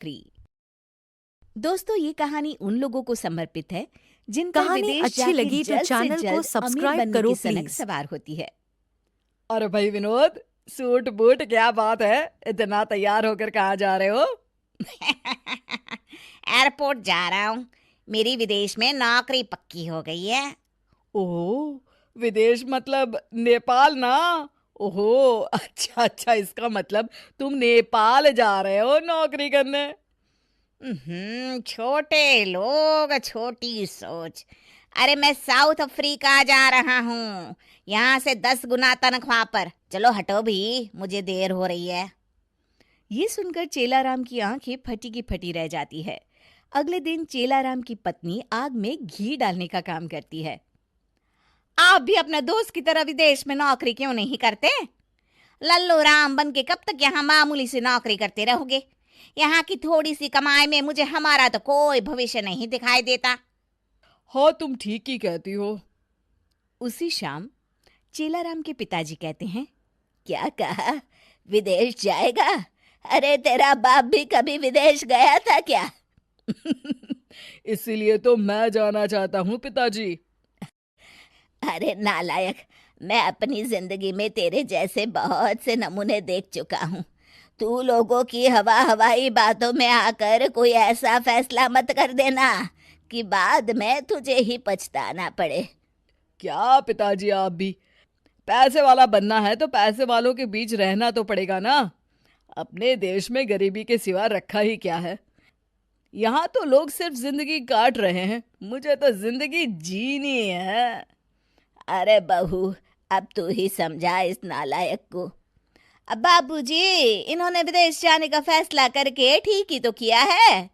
नौकरी। दोस्तों, ये कहानी उन लोगों को समर्पित है जिनका कहानी विदेश अच्छी जाके लगी तो जल्द से चैनल को जल्द अमीर सब्सक्राइब बनने करो की सनक प्लीज। सवार होती है। अरे भाई विनोद, सूट बूट क्या बात है? इतना तैयार होकर कहाँ जा रहे हो? एयरपोर्ट जा रहा हूँ। मेरी विदेश में नौकरी पक्की हो गई है। ओह, विदेश मतलब नेपाल ना? ओहो, अच्छा अच्छा, इसका मतलब तुम नेपाल जा रहे हो नौकरी करने? छोटे लोग छोटी सोच। अरे मैं साउथ अफ्रीका जा रहा हूँ, यहाँ से 10 गुना तनख्वाह पर। चलो हटो भी, मुझे देर हो रही है। ये सुनकर चेलाराम की आंखें फटी की फटी रह जाती है। अगले दिन चेलाराम की पत्नी आग में घी डालने का काम करती है। आप भी अपने दोस्त की तरह विदेश में नौकरी क्यों नहीं करते? लल्लू राम बन के कब तक यहाँ मामूली सी नौकरी करते रहोगे? यहाँ की थोड़ी सी कमाई में मुझे हमारा तो कोई भविष्य नहीं दिखाई देता। हाँ, तुम ठीक ही कहती हो। उसी शाम चेलाराम के पिताजी कहते हैं, क्या कहा, विदेश जाएगा? अरे तेरा बाप भी कभी विदेश गया था क्या? इसीलिए तो मैं जाना चाहता हूँ पिताजी। अरे नालायक, मैं अपनी जिंदगी में तेरे जैसे बहुत से नमूने देख चुका हूँ। तू लोगों की हवाई बातों में आकर कोई ऐसा फैसला मत कर देना कि बाद में तुझे ही पछताना पड़े। क्या पिताजी, आप भी पैसे वाला बनना है तो पैसे वालों के बीच रहना तो पड़ेगा ना। अपने देश में गरीबी के सिवा रखा ही क्या है? यहाँ तो लोग सिर्फ जिंदगी काट रहे हैं, मुझे तो जिंदगी जीनी है। अरे बहू, अब तू ही समझा इस नालायक को। अब बाबूजी, इन्होंने विदेश जाने का फैसला करके ठीक ही तो किया है।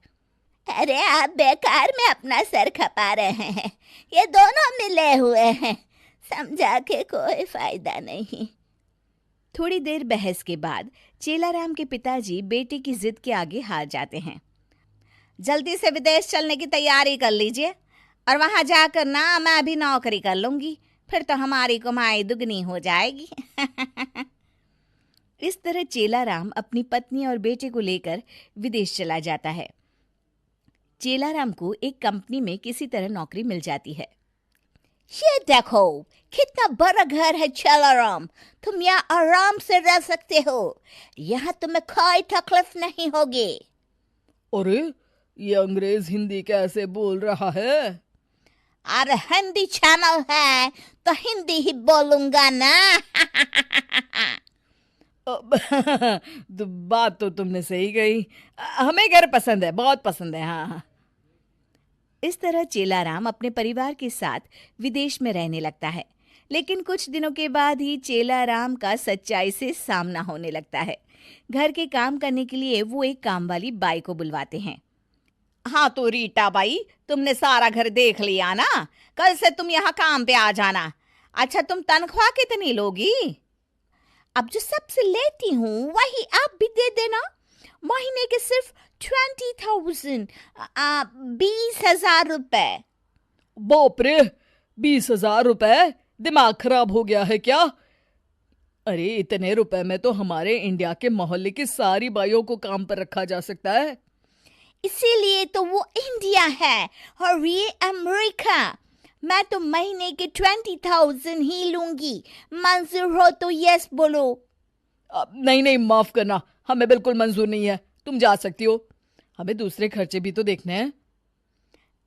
अरे आप बेकार में अपना सर खपा रहे हैं, ये दोनों मिले हुए हैं, समझा के कोई फायदा नहीं। थोड़ी देर बहस के बाद चेलाराम के पिताजी बेटे की जिद के आगे हार जाते हैं। जल्दी से विदेश चलने की तैयारी कर लीजिए, और वहां जाकर ना मैं भी नौकरी कर लूंगी, फिर तो हमारी कमाई दुगनी हो जाएगी। इस तरह चेलाराम अपनी पत्नी और बेटे को लेकर विदेश चला जाता है। चेलाराम को एक कंपनी में किसी तरह नौकरी मिल जाती है। ये देखो, कितना बड़ा घर है चेलाराम, तुम यहाँ आराम से रह सकते हो, यहाँ तुम्हें कोई तकलीफ नहीं होगी। अरे, ये अंग्रेज हिंदी कैसे बोल रहा है? अरे हिंदी चैनल है तो हिंदी ही बोलूंगा ना। बात तो तुमने सही कही। हमें घर पसंद है, बहुत पसंद है। हाँ। इस तरह चेलाराम अपने परिवार के साथ विदेश में रहने लगता है। लेकिन कुछ दिनों के बाद ही चेलाराम का सच्चाई से सामना होने लगता है। घर के काम करने के लिए वो एक काम वाली बाई को बुलवाते हैं। हाँ तो रीटा बाई, तुमने सारा घर देख लिया ना, कल से तुम यहाँ काम पे आ जाना। अच्छा, तुम तनख्वाह कितनी लोगी? अब जो सबसे लेती हूँ वही आप भी दे देना। महीने के सिर्फ 20,000, 20,000 रुपए। बाप रे, 20,000 रुपए? दिमाग खराब हो गया है क्या? अरे, इतने रुपए में तो हमारे इंडिया के मोहल्ले की सारी बाइयों को काम पर रखा जा सकता है। इसीलिए तो वो इंडिया है और ये अमेरिका। मैं तो महीने के 20,000 ही लूंगी, मंजूर हो तो यस बोलो। नहीं नहीं, माफ करना, हमें बिल्कुल मंजूर नहीं है। तुम जा सकती हो, हमें दूसरे खर्चे भी तो देखने हैं।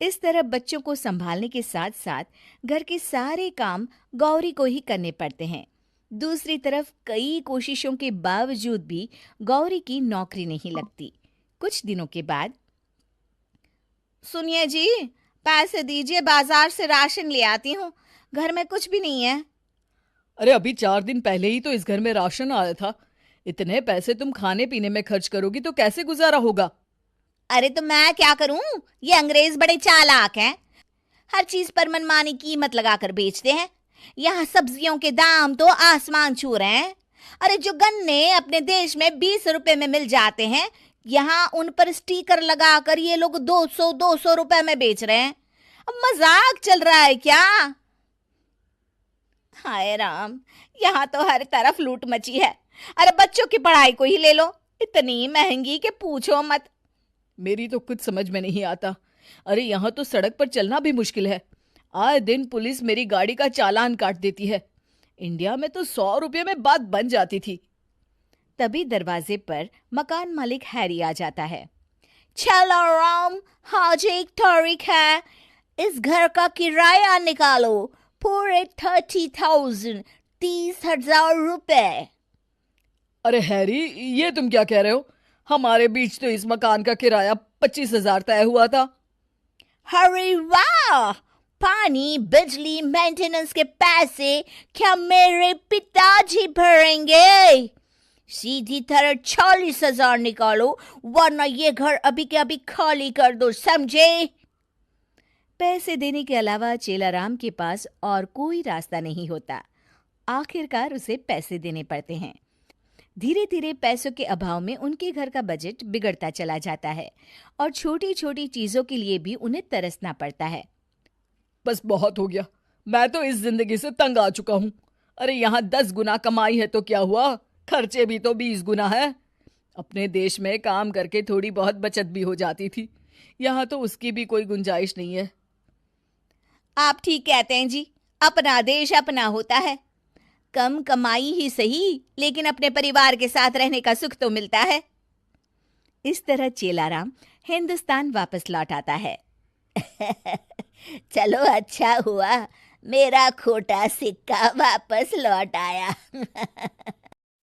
इस तरह बच्चों को संभालने के साथ साथ घर के सारे काम गौरी को ही करने पड़ते हैं। दूसरी तरफ कई कोशिशों के बावजूद भी गौरी की नौकरी नहीं लगती। कुछ दिनों के बाद, सुनिए जी, पैसे दीजिए, बाजार से राशन ले आती हूँ, घर में कुछ भी नहीं है। अरे, अभी 4 दिन पहले ही तो इस घर में राशन आया था। इतने पैसे तुम खाने पीने में खर्च करोगी तो कैसे गुजारा होगा? अरे तो मैं क्या करूं, ये अंग्रेज बड़े चालाक हैं, हर चीज पर मनमानी कीमत लगाकर बेचते हैं। यहाँ सब्जियों के दाम तो आसमान छू रहे हैं। अरे जो गन्ने अपने देश में 20 रुपए में मिल जाते हैं, यहाँ उन पर स्टिकर लगाकर ये लोग 200 रुपए में बेच रहे हैं। अब मजाक चल रहा है क्या? हाय राम, यहाँ तो हर तरफ लूट मची है। अरे बच्चों की पढ़ाई को ही ले लो, इतनी महंगी कि पूछो मत। मेरी तो कुछ समझ में नहीं आता। अरे यहाँ तो सड़क पर चलना भी मुश्किल है। आए दिन पुलिस मेरी गाड़ी का चालान काट देती है। इंडिया में तो 100 रुपये में बात बन जाती थी। तभी दरवाजे पर मकान मालिक हैरी आ जाता है। चलो राम, आज एक तारीख है, इस घर का किराया निकालो, पूरे 30,000, 30,000 रुपए। अरे हैरी, ये तुम क्या कह रहे हो? हमारे बीच तो इस मकान का किराया 25,000 तय हुआ था। अरे वाह, पानी बिजली मेंटेनेंस के पैसे क्या मेरे पिताजी भरेंगे? सीधी तरह 40,000 निकालो, वरना ये घर अभी के अभी खाली कर दो, समझे? पैसे देने के अलावा चेलाराम के पास और कोई रास्ता नहीं होता। आखिरकार उसे पैसे देने पड़ते हैं। धीरे धीरे पैसों के अभाव में उनके घर का बजट बिगड़ता चला जाता है और छोटी छोटी चीजों के लिए भी उन्हें तरसना पड़ता है। बस बहुत हो गया, मैं तो इस जिंदगी से तंग आ चुका हूँ। अरे यहाँ 10 गुना कमाई है तो क्या हुआ, खर्चे भी तो 20 गुना है। अपने देश में काम करके थोड़ी बहुत बचत भी हो जाती थी, यहाँ तो उसकी भी कोई गुंजाइश नहीं है। आप ठीक कहते हैं जी, अपना देश अपना होता है। कम कमाई ही सही, लेकिन अपने परिवार के साथ रहने का सुख तो मिलता है। इस तरह चेलाराम हिंदुस्तान वापस लौट आता है। चलो अच्छा हुआ, मेरा खोटा सिक्का वापस लौट आया।